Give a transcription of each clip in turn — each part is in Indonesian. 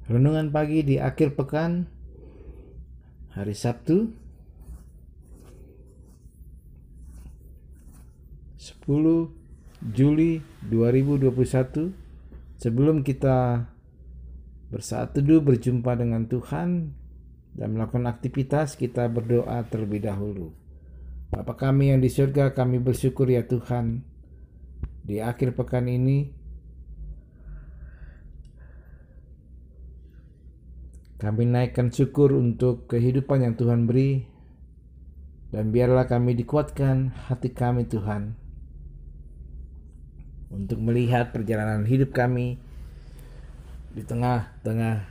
Renungan pagi di akhir pekan hari Sabtu 10 Juli 2021. Sebelum kita bersaat teduh berjumpa dengan Tuhan dan melakukan aktivitas, kita berdoa terlebih dahulu. Bapa kami yang di surga, kami bersyukur ya Tuhan, di akhir pekan ini kami naikkan syukur untuk kehidupan yang Tuhan beri, dan biarlah kami dikuatkan hati kami Tuhan untuk melihat perjalanan hidup kami di tengah-tengah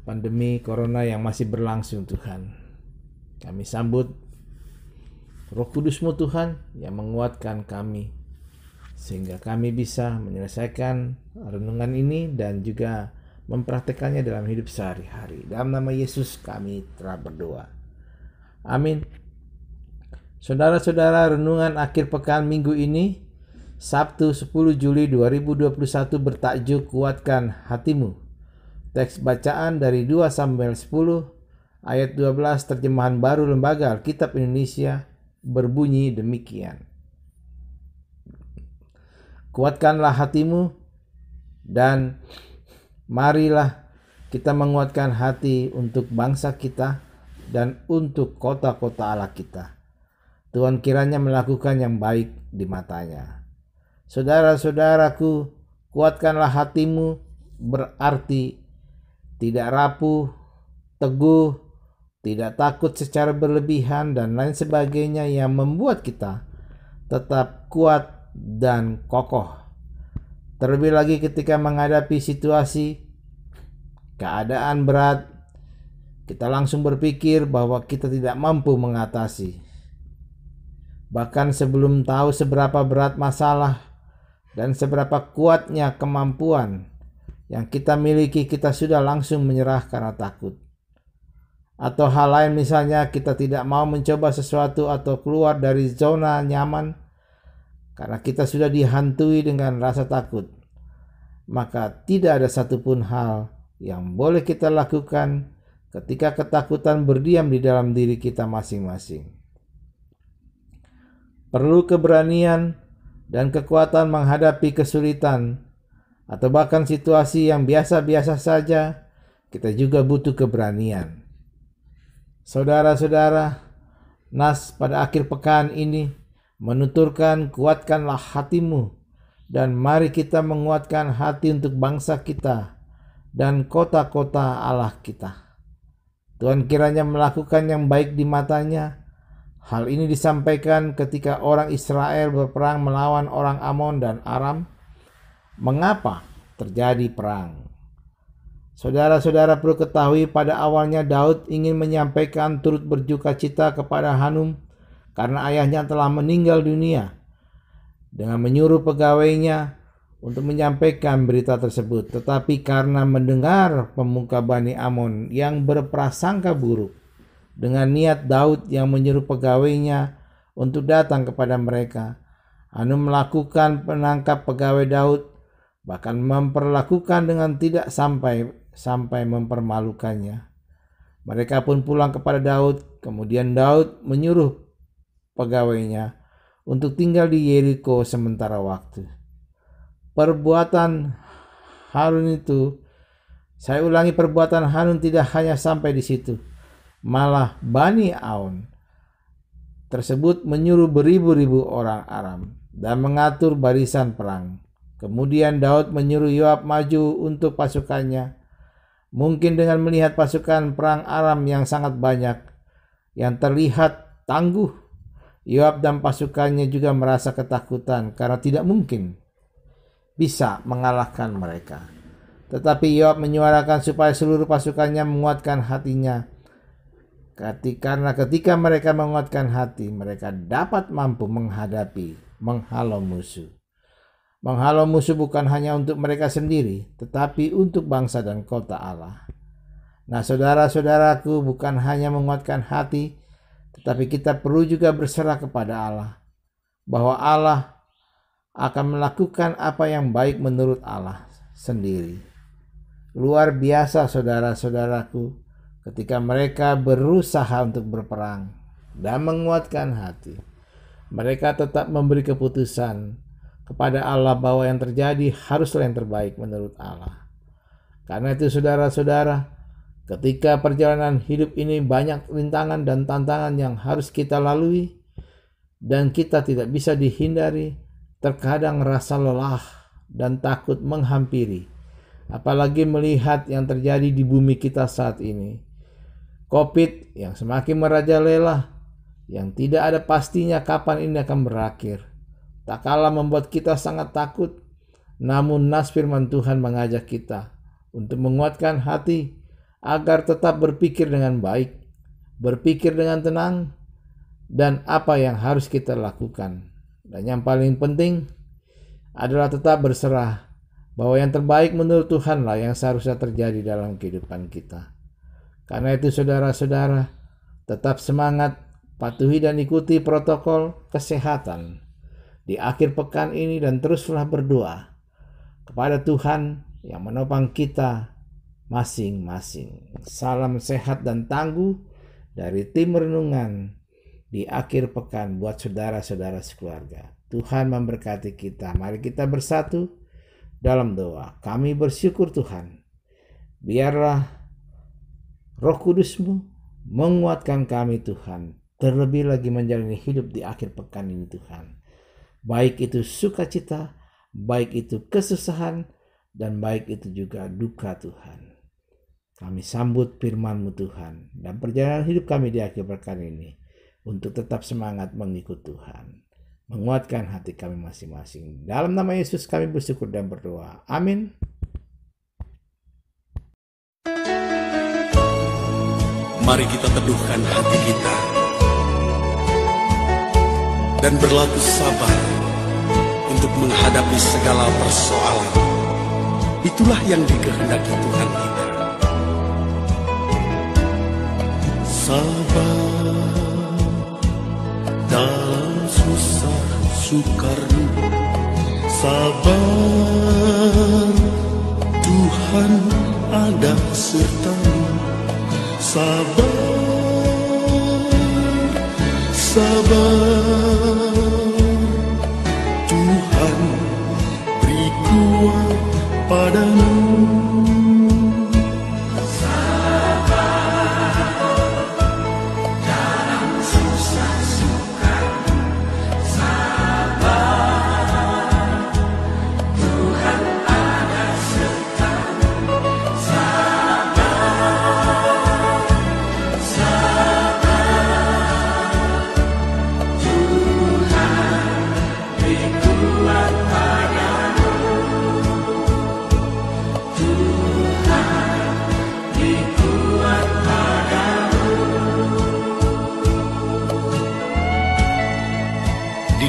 pandemi Corona yang masih berlangsung Tuhan. Kami sambut Roh Kudus-Mu Tuhan yang menguatkan kami, sehingga kami bisa menyelesaikan renungan ini dan juga mempraktekannya dalam hidup sehari-hari. Dalam nama Yesus kami telah berdoa. Amin. Saudara-saudara, renungan akhir pekan minggu ini, Sabtu 10 Juli 2021 bertajuk Kuatkan Hatimu. Teks bacaan dari 2 Samuel 10 ayat 12 terjemahan baru Lembaga Alkitab Indonesia berbunyi demikian. Kuatkanlah hatimu dan marilah kita menguatkan hati untuk bangsa kita dan untuk kota-kota Allah kita. Tuhan kiranya melakukan yang baik di matanya. Saudara-saudaraku, kuatkanlah hatimu berarti tidak rapuh, teguh, tidak takut secara berlebihan dan lain sebagainya yang membuat kita tetap kuat dan kokoh. Terlebih lagi ketika menghadapi situasi keadaan berat, kita langsung berpikir bahwa kita tidak mampu mengatasi. Bahkan sebelum tahu seberapa berat masalah dan seberapa kuatnya kemampuan yang kita miliki, kita sudah langsung menyerah karena takut. Atau hal lain, misalnya kita tidak mau mencoba sesuatu atau keluar dari zona nyaman karena kita sudah dihantui dengan rasa takut. Maka tidak ada satupun hal yang boleh kita lakukan ketika ketakutan berdiam di dalam diri kita masing-masing. Perlu keberanian dan kekuatan menghadapi kesulitan atau bahkan situasi yang biasa-biasa saja. Kita juga butuh keberanian. Saudara-saudara, nas pada akhir pekan ini menuturkan kuatkanlah hatimu dan mari kita menguatkan hati untuk bangsa kita dan kota-kota Allah kita. Tuhan kiranya melakukan yang baik di matanya. Hal ini disampaikan ketika orang Israel berperang melawan orang Amon dan Aram. Mengapa terjadi perang? Saudara-saudara perlu ketahui, pada awalnya Daud ingin menyampaikan turut berduka cita kepada Hanun karena ayahnya telah meninggal dunia, dengan menyuruh pegawainya untuk menyampaikan berita tersebut. Tetapi karena mendengar pemuka Bani Amon yang berprasangka buruk dengan niat Daud yang menyuruh pegawainya untuk datang kepada mereka, Hanun melakukan penangkap pegawai Daud, bahkan memperlakukan dengan tidak sampai mempermalukannya. Mereka pun pulang kepada Daud. Kemudian Daud menyuruh pegawainya untuk tinggal di Yeriko sementara waktu. Perbuatan Hanun itu, saya ulangi, perbuatan Hanun tidak hanya sampai di situ. Malah Bani Amon tersebut menyuruh beribu-ribu orang Aram dan mengatur barisan perang. Kemudian Daud menyuruh Yoab maju untuk pasukannya. Mungkin dengan melihat pasukan perang Aram yang sangat banyak, yang terlihat tangguh, Yoab dan pasukannya juga merasa ketakutan karena tidak mungkin bisa mengalahkan mereka. Tetapi Yoab menyuarakan supaya seluruh pasukannya menguatkan hatinya. Karena ketika mereka menguatkan hati, mereka dapat mampu menghalau musuh. Menghalau musuh bukan hanya untuk mereka sendiri, tetapi untuk bangsa dan kota Allah. Nah, saudara-saudaraku, bukan hanya menguatkan hati, tetapi kita perlu juga berserah kepada Allah, bahwa Allah akan melakukan apa yang baik menurut Allah sendiri. luar biasa saudara-saudaraku ketika mereka berusaha untuk berperang dan menguatkan hati. Mereka tetap memberi keputusan kepada Allah bahwa yang terjadi haruslah yang terbaik menurut Allah. Karena itu saudara-saudara, ketika perjalanan hidup ini banyak rintangan dan tantangan yang harus kita lalui dan kita tidak bisa dihindari, terkadang rasa lelah dan takut menghampiri. Apalagi melihat yang terjadi di bumi kita saat ini. COVID yang semakin merajalela, yang tidak ada pastinya kapan ini akan berakhir. Tak kalah membuat kita sangat takut, namun nas firman Tuhan mengajak kita untuk menguatkan hati agar tetap berpikir dengan baik, berpikir dengan tenang, dan apa yang harus kita lakukan. Dan yang paling penting adalah tetap berserah bahwa yang terbaik menurut Tuhanlah yang seharusnya terjadi dalam kehidupan kita. Karena itu saudara-saudara, tetap semangat, patuhi dan ikuti protokol kesehatan di akhir pekan ini dan teruslah berdoa kepada Tuhan yang menopang kita masing-masing. Salam sehat dan tangguh dari tim renungan di akhir pekan buat saudara-saudara sekeluarga. Tuhan memberkati kita. Mari kita bersatu dalam doa. Kami bersyukur Tuhan, biarlah Roh Kudus-Mu menguatkan kami Tuhan, terlebih lagi menjalani hidup di akhir pekan ini Tuhan. Baik itu sukacita, baik itu kesusahan, dan baik itu juga duka Tuhan. Kami sambut firman-Mu Tuhan, dan perjalanan hidup kami di akhir pekan ini untuk tetap semangat mengikut Tuhan. Menguatkan hati kami masing-masing. Dalam nama Yesus kami bersyukur dan berdoa. Amin. Mari kita teduhkan hati kita dan berlaku sabar untuk menghadapi segala persoalan. Itulah yang dikehendaki Tuhan kita. Sabar dalam susah sukar, sabar, Tuhan ada sertamu. Sabar, sabar, Tuhan beri kuat padamu.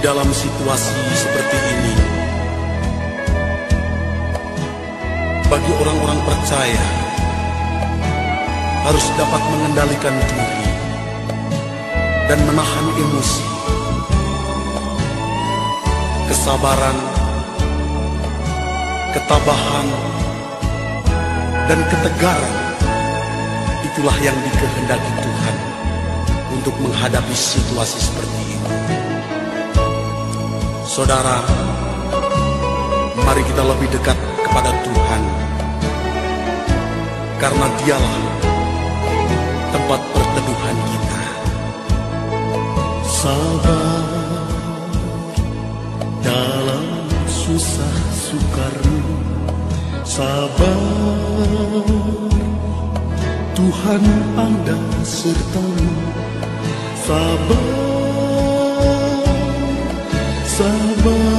Dalam situasi seperti ini, bagi orang-orang percaya harus dapat mengendalikan diri dan menahan emosi. Kesabaran, ketabahan, dan ketegaran, itulah yang dikehendaki Tuhan untuk menghadapi situasi seperti ini. Saudara, mari kita lebih dekat kepada Tuhan, karena Dialah tempat perteduhan kita. Sabar dalam susah sukar, sabar, Tuhan ada sertamu. Sabar, sabar,